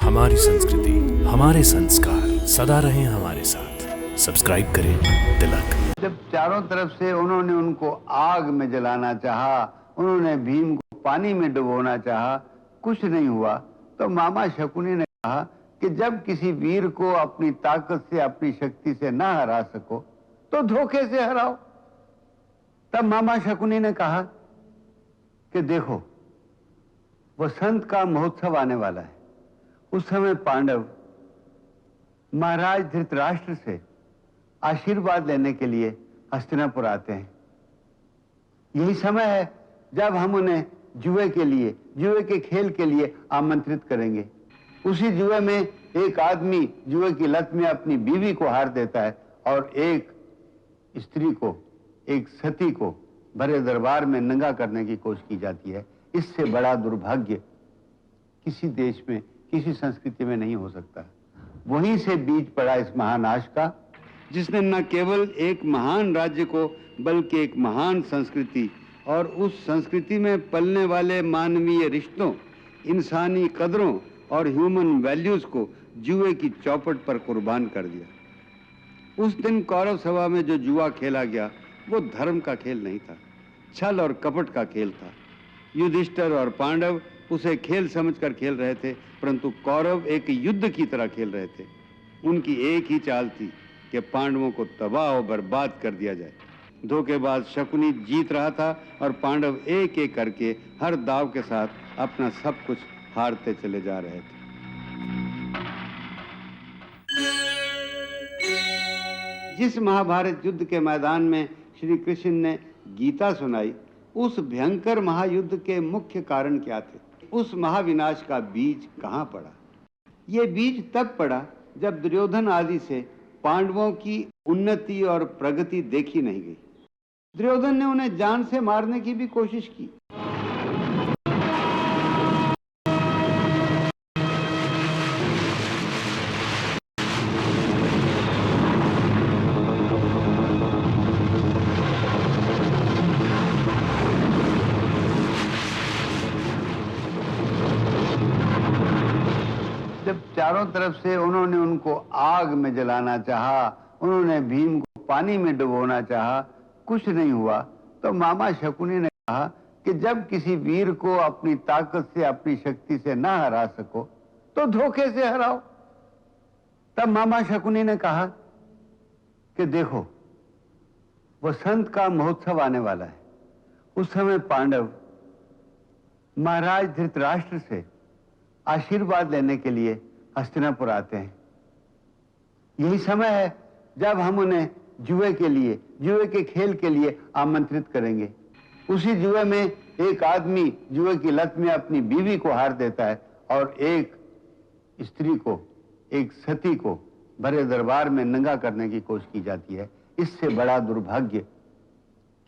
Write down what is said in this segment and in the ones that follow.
हमारी संस्कृति, हमारे संस्कार सदा रहें हमारे साथ। सब्सक्राइब करें तिलक। जब चारों तरफ से उन्होंने उनको आग में जलाना चाहा, उन्होंने भीम को पानी में डुबोना चाहा, कुछ नहीं हुआ। तो मामा शकुनी ने कहा कि जब किसी वीर को अपनी ताकत से, अपनी शक्ति से ना हरा सको तो धोखे से हराओ। तब मामा शकुनी ने कहा कि देखो, वसंत का महोत्सव आने वाला है। उस समय पांडव महाराज धृतराष्ट्र से आशीर्वाद लेने के लिए हस्तिनापुर आते हैं। यही समय है जब हम उन्हें जुए के खेल के लिए आमंत्रित करेंगे। उसी जुए में एक आदमी जुए की लत में अपनी बीवी को हार देता है और एक स्त्री को, एक सती को भरे दरबार में नंगा करने की कोशिश की जाती है। इससे बड़ा दुर्भाग्य किसी देश में, किसी संस्कृति में नहीं हो सकता। वहीं से बीज पड़ा इस महानाश का, जिसने न केवल एक महान राज्य को बल्कि एक महान संस्कृति और उस संस्कृति में पलने वाले मानवीय रिश्तों, इंसानी कदरों और ह्यूमन वैल्यूज को जुए की चौपट पर कुर्बान कर दिया। उस दिन कौरव सभा में जो जुआ खेला गया वो धर्म का खेल नहीं था, छल और कपट का खेल था। युधिष्ठिर और पांडव उसे खेल समझकर खेल रहे थे, परंतु कौरव एक युद्ध की तरह खेल रहे थे। उनकी एक ही चाल थी कि पांडवों को तबाह और बर्बाद कर दिया जाए। धोखेबाज शकुनी जीत रहा था और पांडव एक एक करके हर दाव के साथ अपना सब कुछ हारते चले जा रहे थे। जिस महाभारत युद्ध के मैदान में श्री कृष्ण ने गीता सुनाई, उस भयंकर महायुद्ध के मुख्य कारण क्या थे? उस महाविनाश का बीज कहां पड़ा? ये बीज तब पड़ा जब दुर्योधन आदि से पांडवों की उन्नति और प्रगति देखी नहीं गई। दुर्योधन ने उन्हें जान से मारने की भी कोशिश की। जब चारों तरफ से उन्होंने उनको आग में जलाना चाहा, उन्होंने भीम को पानी में डुबोना चाहा, कुछ नहीं हुआ। तो मामा शकुनी ने कहा कि जब किसी वीर को अपनी ताकत से, अपनी शक्ति से ना हरा सको तो धोखे से हराओ। तब मामा शकुनी ने कहा कि देखो, वसंत का महोत्सव आने वाला है। उस समय पांडव महाराज धृतराष्ट्र से आशीर्वाद लेने के लिए हस्तिनापुर आते हैं। यही समय है जब हम उन्हें जुए के खेल के लिए आमंत्रित करेंगे। उसी जुए में एक आदमी जुए की लत में अपनी बीवी को हार देता है और एक स्त्री को, एक सती को भरे दरबार में नंगा करने की कोशिश की जाती है। इससे बड़ा दुर्भाग्य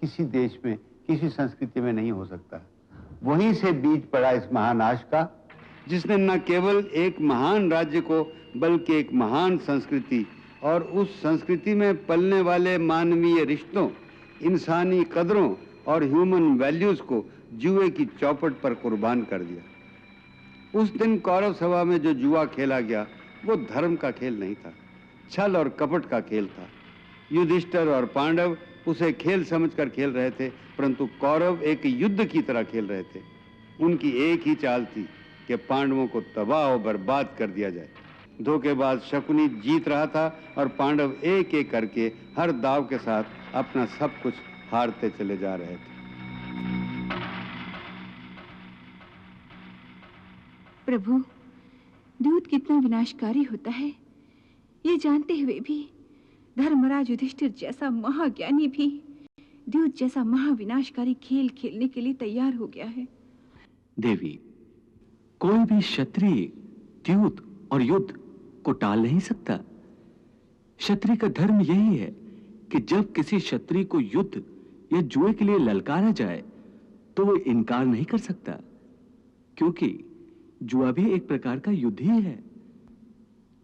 किसी देश में, किसी संस्कृति में नहीं हो सकता। वहीं से बीज पड़ा इस महानाश का, जिसने न केवल एक महान राज्य को बल्कि एक महान संस्कृति और उस संस्कृति में पलने वाले मानवीय रिश्तों, इंसानी कदरों और ह्यूमन वैल्यूज को जुए की चौपट पर कुर्बान कर दिया। उस दिन कौरव सभा में जो जुआ खेला गया वो धर्म का खेल नहीं था, छल और कपट का खेल था। युधिष्ठिर और पांडव उसे खेल समझकर खेल रहे थे, परंतु कौरव एक युद्ध की तरह खेल रहे थे। उनकी एक ही चाल थी कि पांडवों को तबाह और बर्बाद कर दिया जाए। धोखेबाज शकुनी जीत रहा था और पांडव एक एक करके हर दाव के साथ अपना सब कुछ हारते चले जा रहे थे। प्रभु, दूत कितना विनाशकारी होता है, ये जानते हुए भी धर्मराज युधिष्ठिर जैसा महाज्ञानी भी दूत जैसा महाविनाशकारी खेल खेलने के लिए तैयार हो गया है। देवी, कोई भी क्षत्रिय द्यूत और युद्ध को टाल नहीं सकता। क्षत्रिय का धर्म यही है कि जब किसी क्षत्रिय को युद्ध या जुए के लिए ललकारा जाए तो वो इनकार नहीं कर सकता, क्योंकि जुआ भी एक प्रकार का युद्ध ही है।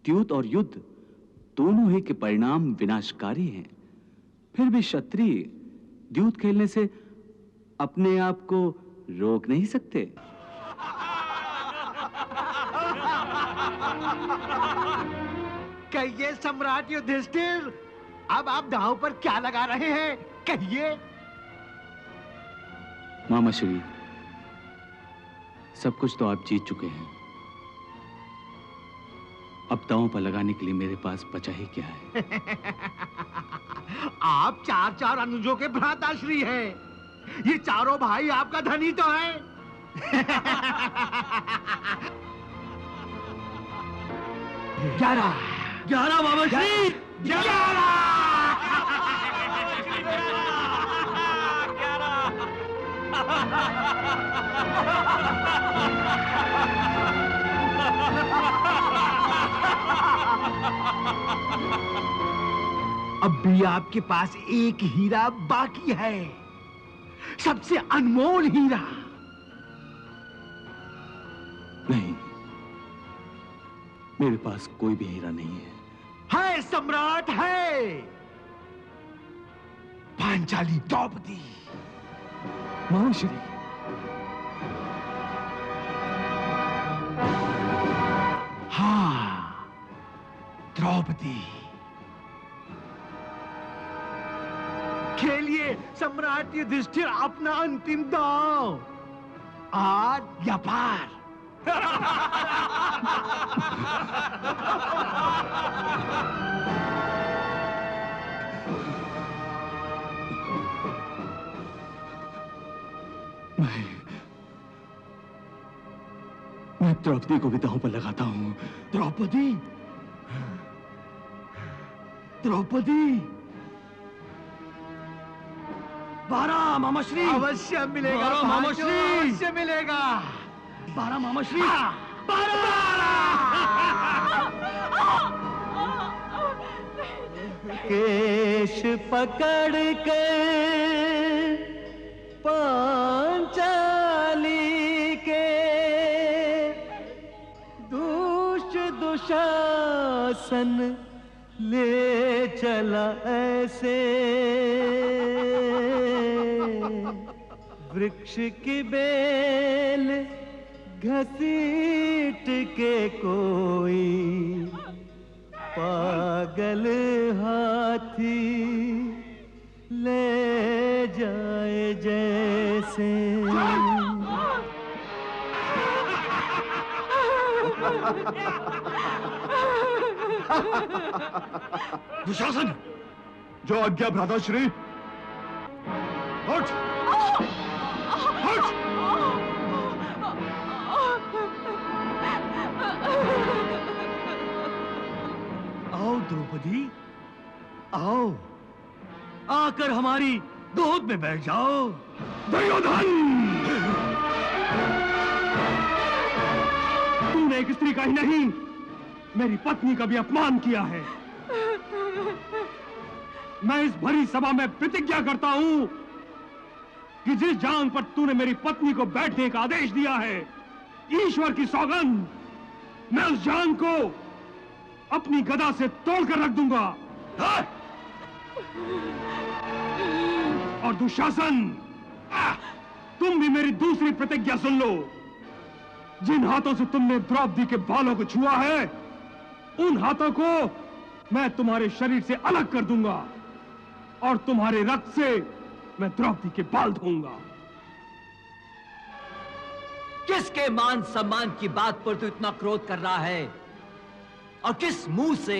द्यूत और युद्ध दोनों ही के परिणाम विनाशकारी हैं। फिर भी क्षत्रिय द्यूत खेलने से अपने आप को रोक नहीं सकते। कहिए सम्राट युधिष्ठिर, अब आप दांव पर क्या लगा रहे हैं? कहिए। मामा श्री, सब कुछ तो आप जीत चुके हैं। अब दांव पर लगाने के लिए मेरे पास बचा ही क्या है? आप चार अनुजों के भ्राताश्री हैं। ये चारों भाई आपका धनी तो है। 11 मामा श्री, 11। अब भी आपके पास एक हीरा बाकी है, सबसे अनमोल हीरा। नहीं, मेरे पास कोई भी हीरा नहीं है। है सम्राट, है पांचाली द्रौपदी। मामा श्री, हाँ, द्रौपदी। खेलिए सम्राट युधिष्ठिर अपना अंतिम दांव, आर या पार। मैं द्रौपदी को भी दांव पर लगाता हूं। द्रौपदी, द्रौपदी। 12 मामा श्री, अवश्य मिलेगा मामा श्री, अवश्य मिलेगा। 12 मामा श्री। 12। केश पकड़ कर पांचाली के दुशासन ले चला ऐसे, वृक्ष की बेल घसीट के कोई पागल हाथी ले जाए जैसे। दुशासन, जो आज्ञा भ्राताश्री। उठ, उठ। आओ द्रौपदी, आओ, आकर हमारी गोद में बैठ जाओ। दुर्योधन, तूने एक स्त्री का ही नहीं, मेरी पत्नी का भी अपमान किया है। मैं इस भरी सभा में प्रतिज्ञा करता हूं कि जिस जांग पर तूने मेरी पत्नी को बैठने का आदेश दिया है, ईश्वर की सौगंध, मैं उस जांग को अपनी गदा से तोड़कर रख दूंगा। और दुशासन, तुम भी मेरी दूसरी प्रतिज्ञा सुन लो। जिन हाथों से तुमने द्रौपदी के बालों को छुआ है, उन हाथों को मैं तुम्हारे शरीर से अलग कर दूंगा और तुम्हारे रक्त से मैं द्रौपदी के बाल धोऊंगा। किसके मान सम्मान की बात पर तू इतना क्रोध कर रहा है, और किस मुंह से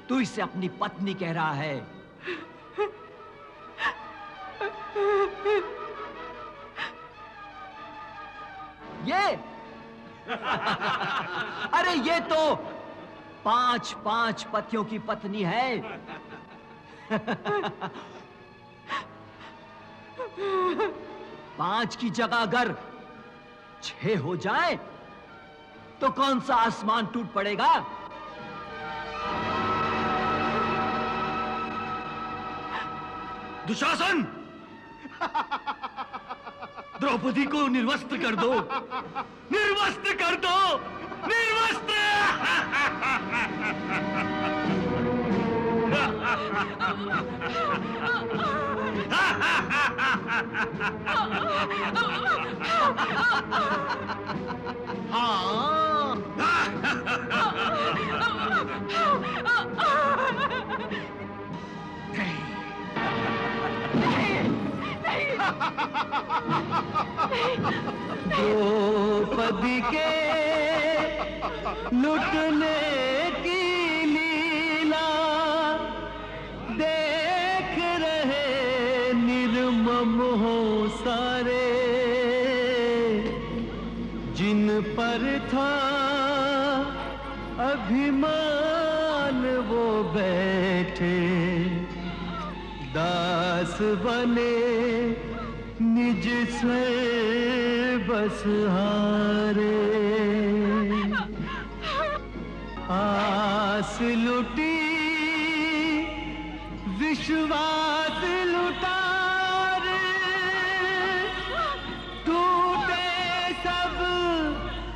तू इसे अपनी पत्नी कह रहा है? ये अरे ये तो 5 पतियों की पत्नी है। 5 की जगह अगर 6 हो जाए तो कौन सा आसमान टूट पड़ेगा? दुशासन, द्रौपदी को निर्वस्त्र कर दो, निर्वस्त्र कर दो, निर्वस्त्र। हाँ, द्रौपदी के लुटने की लीला देख रहे निर्मम हो सारे, जिन पर था अभिमान वो बैठे दास बने निज से बस हारे। आस लुटी विश्वास लुटा रे, टूटे सब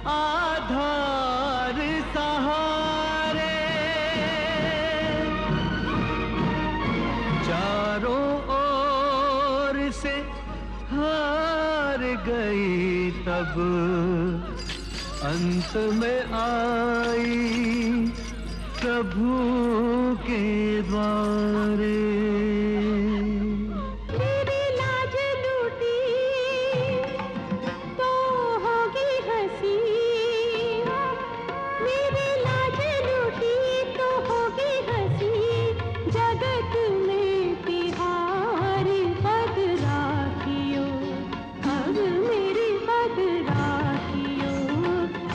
आधार सहारे। चारों ओर से हार गई तब अंत में आई प्रभु के द्वारे। मेरी लाज लूटी तो होगी हंसी, मेरी लाज लूटी तो होगी हंसी, जगत में तिहारी पद राखियो, अब मेरी पद राखियो।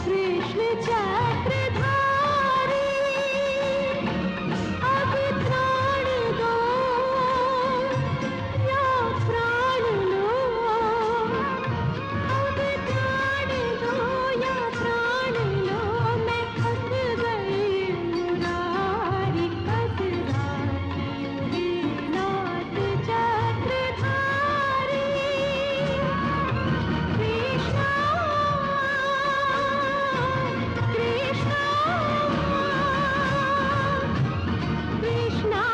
कृष्ण चक्रधारी अब प्राण दो या प्राण लो, अब प्राण दो या प्राण लो। मैं फंस गई मुरारी, पद राखियो हे नाथ चक्रधारी। कृष्णा कृष्णा कृष्णा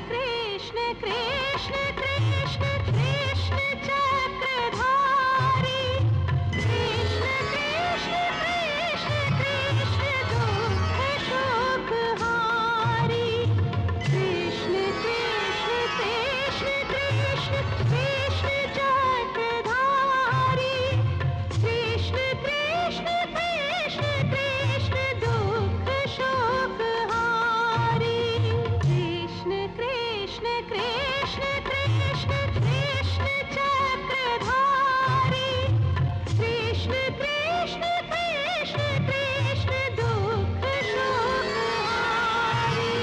कृष्ण कृष्ण कृष्ण कृष्ण चक्रधारी। कृष्ण कृष्ण कृष्ण कृष्ण दुख शोक हारी। कृष्ण कृष्ण कृष्ण कृष्ण कृष्ण चक्रधारी। कृष्ण कृष्ण कृष्ण कृष्ण दुख शोक हारी। कृष्ण कृष्ण कृष्ण कृष्ण कृष्ण चक्रधारी। कृष्ण कृष्ण कृष्ण कृष्ण दुख शोक हारी।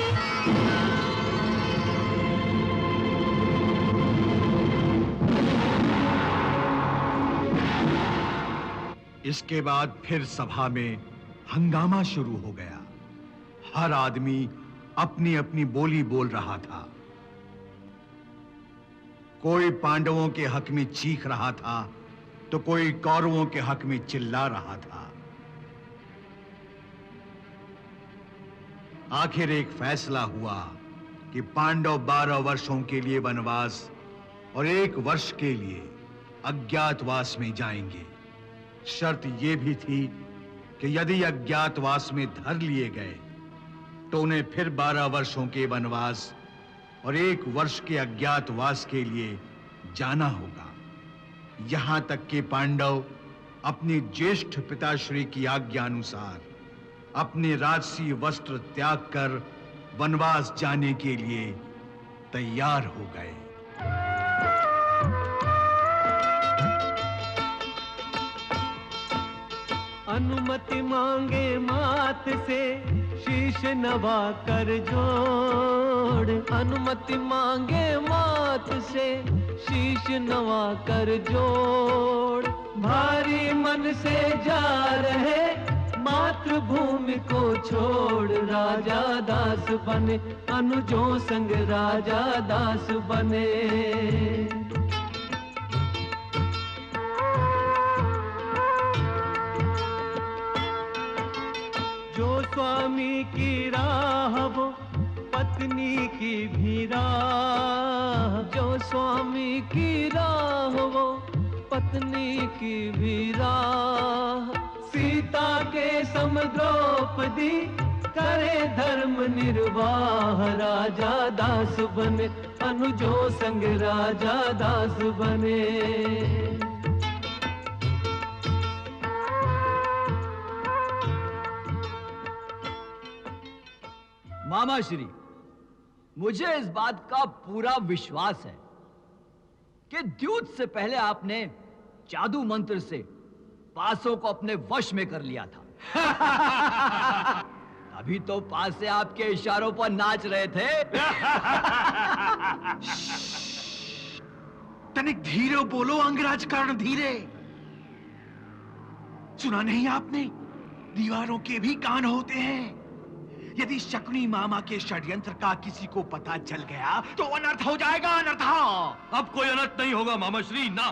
इसके बाद फिर सभा में हंगामा शुरू हो गया। हर आदमी अपनी अपनी बोली बोल रहा था। कोई पांडवों के हक में चीख रहा था तो कोई कौरवों के हक में चिल्ला रहा था। आखिर एक फैसला हुआ कि पांडव 12 वर्षों के लिए वनवास और 1 वर्ष के लिए अज्ञातवास में जाएंगे। शर्त यह भी थी कि यदि अज्ञातवास में धर लिए गए तो उन्हें फिर 12 वर्षों के वनवास और 1 वर्ष के अज्ञातवास के लिए जाना होगा। यहां तक कि पांडव अपने ज्येष्ठ पिताश्री की आज्ञा अनुसार अपने राजसी वस्त्र त्याग कर वनवास जाने के लिए तैयार हो गए। अनुमति मांगे मात से शीश नवा कर जोड़। अनुमति मांगे मात से शीश नवा कर जोड़। भारी मन से जा रहे मातृभूमि को छोड़। राजा दास बने अनुजों संग राजा दास बने। जो स्वामी की राह वो पत्नी की भी राह। जो स्वामी की राह वो पत्नी की भी राह। सीता के सम द्रौपदी करे धर्म निर्वाह, राजा दास बने अनुजों संग राजा दास बने। मामा श्री, मुझे इस बात का पूरा विश्वास है कि द्यूत से पहले आपने जादू मंत्र से पासों को अपने वश में कर लिया था। अभी तो पासे आपके इशारों पर नाच रहे थे। तनिक धीरे बोलो अंगराज कर्ण, धीरे। सुना नहीं आपने? दीवारों के भी कान होते हैं। यदि शकुनी मामा के षड्यंत्र का किसी को पता चल गया तो अनर्थ हो जाएगा, अनर्थ। अब कोई अनर्थ नहीं होगा मामा श्री, ना।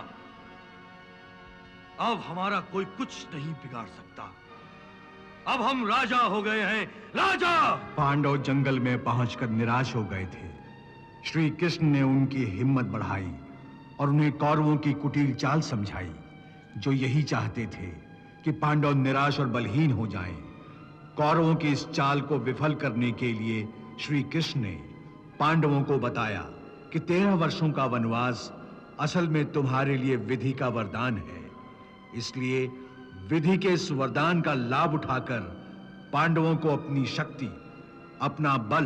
अब हमारा कोई कुछ नहीं बिगाड़ सकता। अब हम राजा हो गए हैं, राजा। पांडव जंगल में पहुंचकर निराश हो गए थे। श्री कृष्ण ने उनकी हिम्मत बढ़ाई और उन्हें कौरवों की कुटिल चाल समझाई, जो यही चाहते थे कि पांडव निराश और बलहीन हो जाएं। कौरवों की इस चाल को विफल करने के लिए श्री कृष्ण ने पांडवों को बताया कि 13 वर्षों का वनवास असल में तुम्हारे लिए विधि का वरदान है। इसलिए विधि के इस वरदान का लाभ उठाकर पांडवों को अपनी शक्ति, अपना बल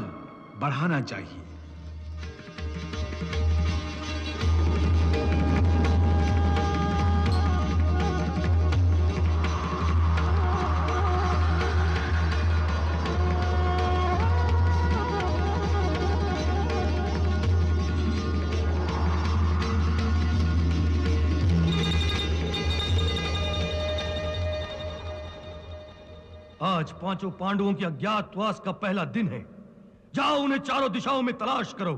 बढ़ाना चाहिए। आज पांचों पांडवों के अज्ञातवास का पहला दिन है। जाओ उन्हें चारों दिशाओं में तलाश करो।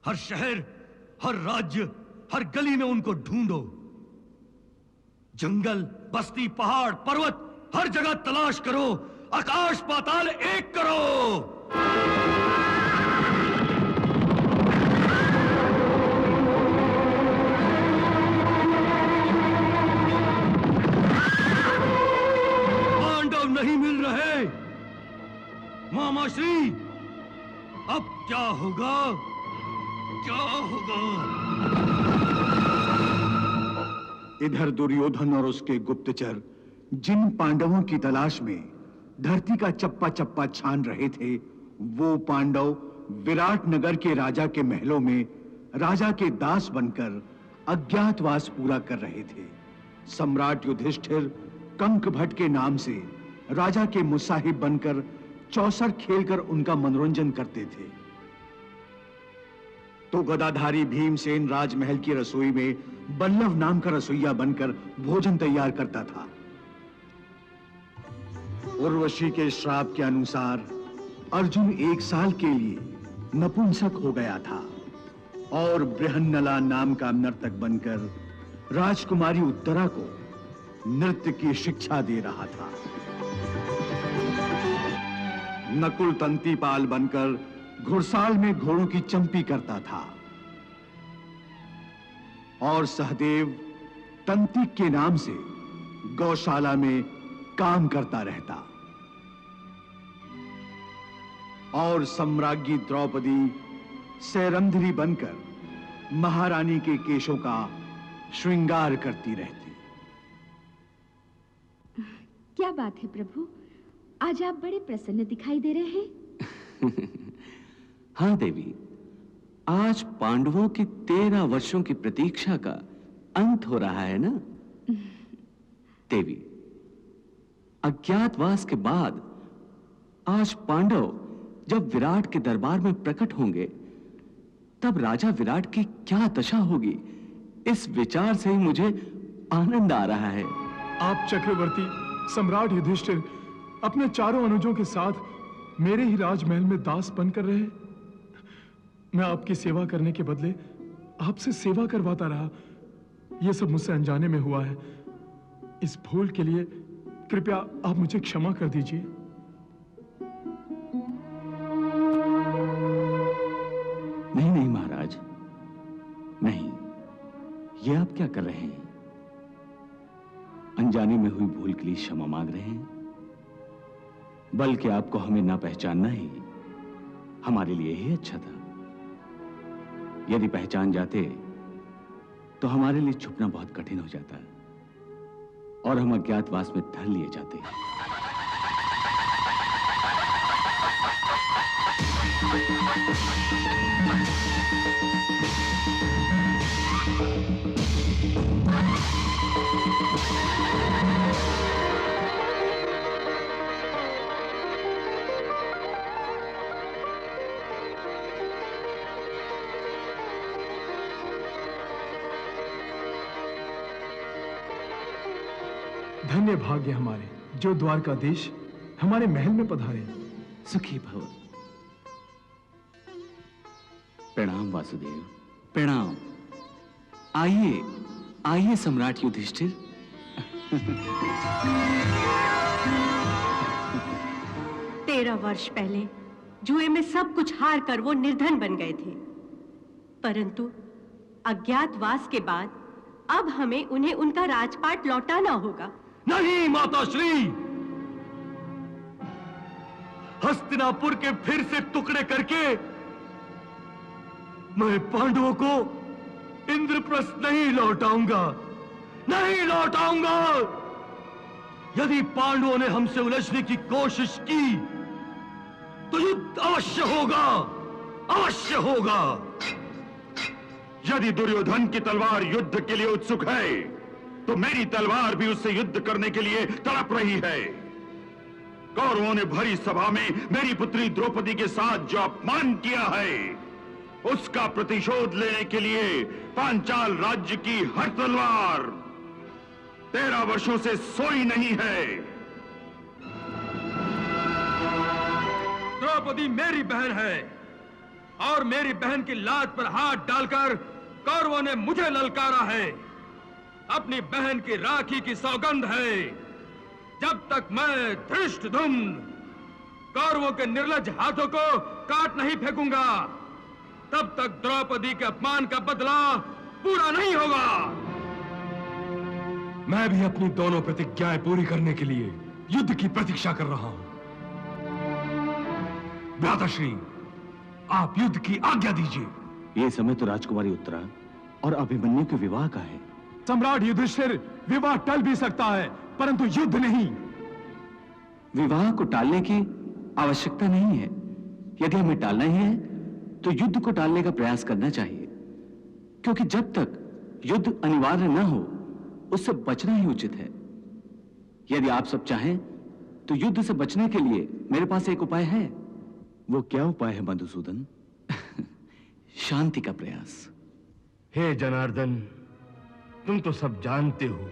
हर शहर, हर राज्य, हर गली में उनको ढूंढो। जंगल, बस्ती, पहाड़, पर्वत, हर जगह तलाश करो। आकाश पाताल एक करो। नहीं मिल रहे। मामा श्री, अब क्या होगा? क्या होगा? इधर दुर्योधन और उसके गुप्तचर जिन पांडवों की तलाश में धरती का चप्पा चप्पा छान रहे थे, वो पांडव विराट नगर के राजा के महलों में राजा के दास बनकर अज्ञातवास पूरा कर रहे थे। सम्राट युधिष्ठिर कंक भट्ट के नाम से राजा के मुसाहिब बनकर चौसर खेलकर उनका मनोरंजन करते थे, तो गदाधारी भीमसेन राजमहल की रसोई में बल्लभ नाम का रसोइया बनकर भोजन तैयार करता था। उर्वशी के श्राप के अनुसार अर्जुन 1 साल के लिए नपुंसक हो गया था और बृहन्नला नाम का नर्तक बनकर राजकुमारी उत्तरा को नृत्य की शिक्षा दे रहा था। नकुल तंतीपाल बनकर घुड़साल में घोड़ों की चंपी करता था और सहदेव तंतिक के नाम से गौशाला में काम करता रहता और सम्राज्ञी द्रौपदी सैरंध्री बनकर महारानी के केशों का श्रृंगार करती रहती। क्या बात है प्रभु, आज आप बड़े प्रसन्न दिखाई दे रहे हैं। हाँ देवी, आज पांडवों की 13 वर्षों की प्रतीक्षा का अंत हो रहा है ना। देवी, अज्ञातवास के बाद आज पांडव जब विराट के दरबार में प्रकट होंगे, तब राजा विराट की क्या दशा होगी, इस विचार से ही मुझे आनंद आ रहा है। आप चक्रवर्ती सम्राट युधिष्ठिर अपने चारों अनुजों के साथ मेरे ही राजमहल में दास बनकर रहे। मैं आपकी सेवा करने के बदले आपसे सेवा करवाता रहा। यह सब मुझसे अनजाने में हुआ है। इस भूल के लिए कृपया आप मुझे क्षमा कर दीजिए। नहीं नहीं महाराज, नहीं, ये आप क्या कर रहे हैं? अनजाने में हुई भूल के लिए क्षमा मांग रहे हैं? बल्कि आपको हमें ना पहचानना ही हमारे लिए ही अच्छा था। यदि पहचान जाते तो हमारे लिए छुपना बहुत कठिन हो जाता और हम अज्ञातवास में धर लिए जाते। धन्य भाग्य हमारे जो द्वारकाधीश हमारे महल में पधारे। सुखी भव। प्रणाम वासुदेव, प्रणाम। आइए आइए सम्राट युधिष्ठिर। 13 वर्ष पहले जुए में सब कुछ हार कर वो निर्धन बन गए थे, परंतु अज्ञातवास के बाद अब हमें उन्हें उनका राजपाट लौटाना होगा। नहीं माताश्री, हस्तिनापुर के फिर से टुकड़े करके मैं पांडवों को इंद्रप्रस्थ नहीं लौटाऊंगा, नहीं लौटाऊंगा। यदि पांडवों ने हमसे उलझने की कोशिश की तो युद्ध अवश्य होगा, अवश्य होगा। यदि दुर्योधन की तलवार युद्ध के लिए उत्सुक है तो मेरी तलवार भी उससे युद्ध करने के लिए तड़प रही है। कौरवों ने भरी सभा में मेरी पुत्री द्रौपदी के साथ जो अपमान किया है उसका प्रतिशोध लेने के लिए पांचाल राज्य की हर तलवार 13 वर्षों से सोई नहीं है। द्रौपदी मेरी बहन है और मेरी बहन की लाज पर हाथ डालकर कौरवों ने मुझे ललकारा है। अपनी बहन की राखी की सौगंध है, जब तक मैं धृष्टद्युम्न कौरवों के निर्लज हाथों को काट नहीं फेंकूंगा तब तक द्रौपदी के अपमान का बदला पूरा नहीं होगा। मैं भी अपनी दोनों प्रतिज्ञाएं पूरी करने के लिए युद्ध की प्रतीक्षा कर रहा हूं। भ्राताश्री, आप युद्ध की आज्ञा दीजिए। ये समय तो राजकुमारी उत्तरा और अभिमन्यु के विवाह का है। सम्राट युधिष्ठिर, विवाह टल भी सकता है परंतु युद्ध नहीं। विवाह को टालने की आवश्यकता नहीं है। यदि हमें टालना ही है तो युद्ध को टालने का प्रयास करना चाहिए, क्योंकि जब तक युद्ध अनिवार्य न हो उससे बचना ही उचित है। यदि आप सब चाहें तो युद्ध से बचने के लिए मेरे पास एक उपाय है। वो क्या उपाय है मधुसूदन? शांति का प्रयास। हे जनार्दन, तुम तो सब जानते हो,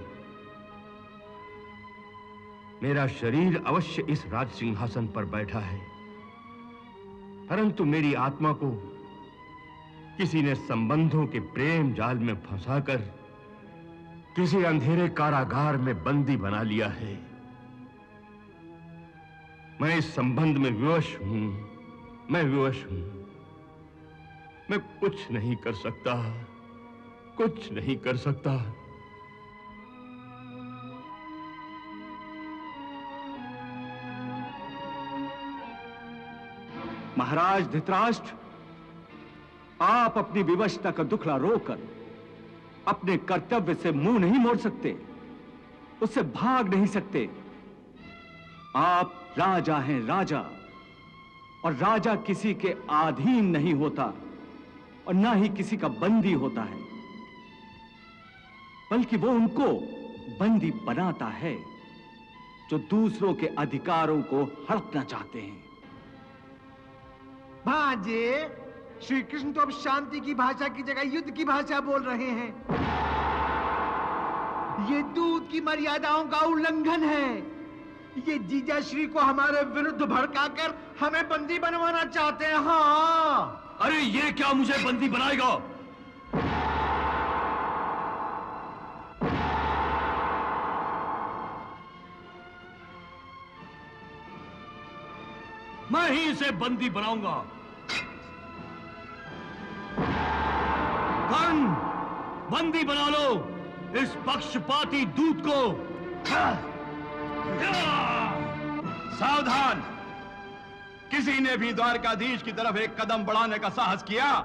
मेरा शरीर अवश्य इस राज सिंहासन पर बैठा है, परंतु मेरी आत्मा को किसी ने संबंधों के प्रेम जाल में फंसाकर किसी अंधेरे कारागार में बंदी बना लिया है। मैं इस संबंध में विवश हूं, मैं विवश हूं। मैं कुछ नहीं कर सकता, कुछ नहीं कर सकता। महाराज धृतराष्ट्र, आप अपनी विवशता का दुखड़ा रोकर अपने कर्तव्य से मुंह नहीं मोड़ सकते, उससे भाग नहीं सकते। आप राजा हैं, राजा, और राजा किसी के अधीन नहीं होता और ना ही किसी का बंदी होता है, बल्कि वो उनको बंदी बनाता है जो दूसरों के अधिकारों को हड़पना चाहते हैं। भांजे, श्री कृष्ण तो अब शांति की भाषा की जगह युद्ध की भाषा बोल रहे हैं। ये दूत की मर्यादाओं का उल्लंघन है। ये जीजा श्री को हमारे विरुद्ध भड़काकर हमें बंदी बनवाना चाहते हैं। हाँ, अरे ये क्या मुझे बंदी बनाएगा? मैं ही इसे बंदी बनाऊंगा। कर्ण, बंदी बना लो इस पक्षपाती दूत को। सावधान! किसी ने भी द्वारकाधीश की तरफ एक कदम बढ़ाने का साहस किया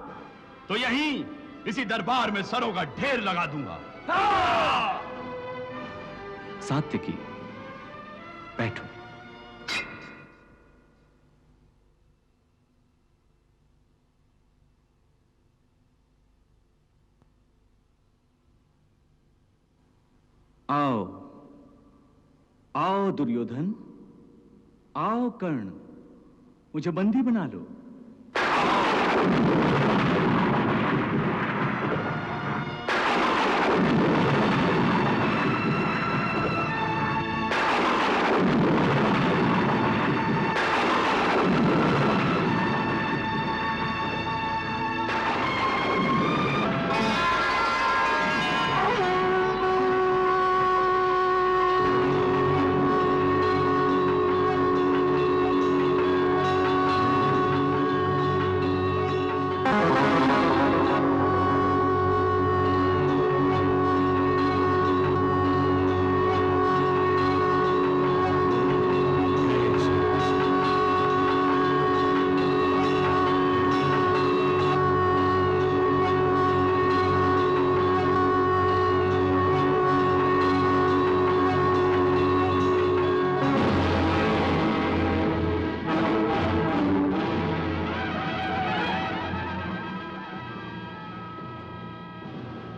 तो यहीं इसी दरबार में सरों का ढेर लगा दूंगा। सात्यकी, बैठो। आओ आओ दुर्योधन, आओ कर्ण, मुझे बंदी बना लो।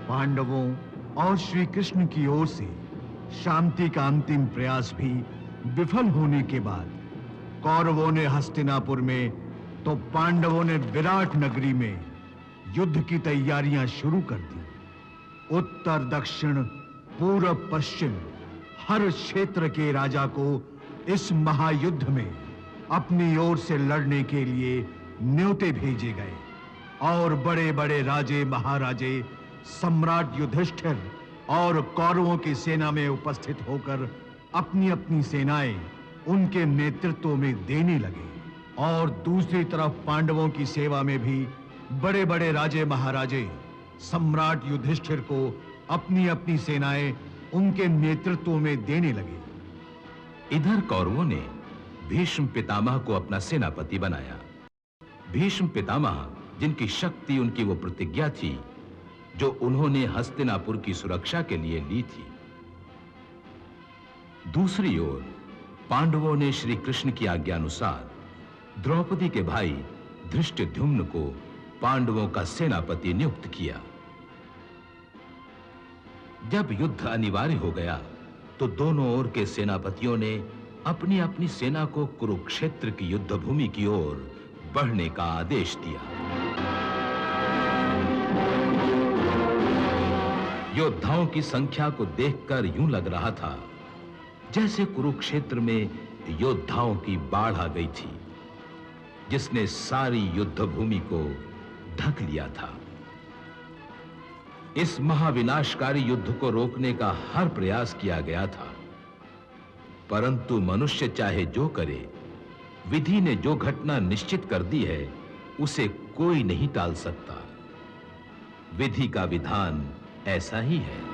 पांडवों और श्री कृष्ण की ओर से शांति का अंतिम प्रयास भी विफल होने के बाद कौरवों ने हस्तिनापुर में तो पांडवों ने विराट नगरी में युद्ध की तैयारियां शुरू कर दी। उत्तर दक्षिण पूर्व पश्चिम हर क्षेत्र के राजा को इस महायुद्ध में अपनी ओर से लड़ने के लिए न्योते भेजे गए और बड़े-बड़े राजे महाराजे सम्राट युधिष्ठिर और कौरवों की सेना में उपस्थित होकर अपनी-अपनी सेनाएं उनके नेतृत्व में देने लगे। और दूसरी तरफ पांडवों की सेवा में भी बड़े-बड़े राजे महाराजे सम्राट युधिष्ठिर को अपनी-अपनी सेनाएं उनके नेतृत्व में देने लगे। इधर कौरवों ने भीष्म पितामह को अपना सेनापति बनाया। भीष्म पितामह, जिनकी शक्ति उनकी वो प्रतिज्ञा थी जो उन्होंने हस्तिनापुर की सुरक्षा के लिए ली थी। दूसरी ओर पांडवों ने श्री कृष्ण की आज्ञा अनुसार द्रौपदी के भाई धृष्टद्युम्न को पांडवों का सेनापति नियुक्त किया। जब युद्ध अनिवार्य हो गया तो दोनों ओर के सेनापतियों ने अपनी अपनी सेना को कुरुक्षेत्र की युद्ध भूमि की ओर बढ़ने का आदेश दिया। योद्धाओं की संख्या को देखकर यूं लग रहा था जैसे कुरुक्षेत्र में योद्धाओं की बाढ़ आ गई थी जिसने सारी युद्ध भूमि को ढक लिया था। इस महाविनाशकारी युद्ध को रोकने का हर प्रयास किया गया था, परंतु मनुष्य चाहे जो करे, विधि ने जो घटना निश्चित कर दी है उसे कोई नहीं टाल सकता। विधि का विधान ऐसा ही है।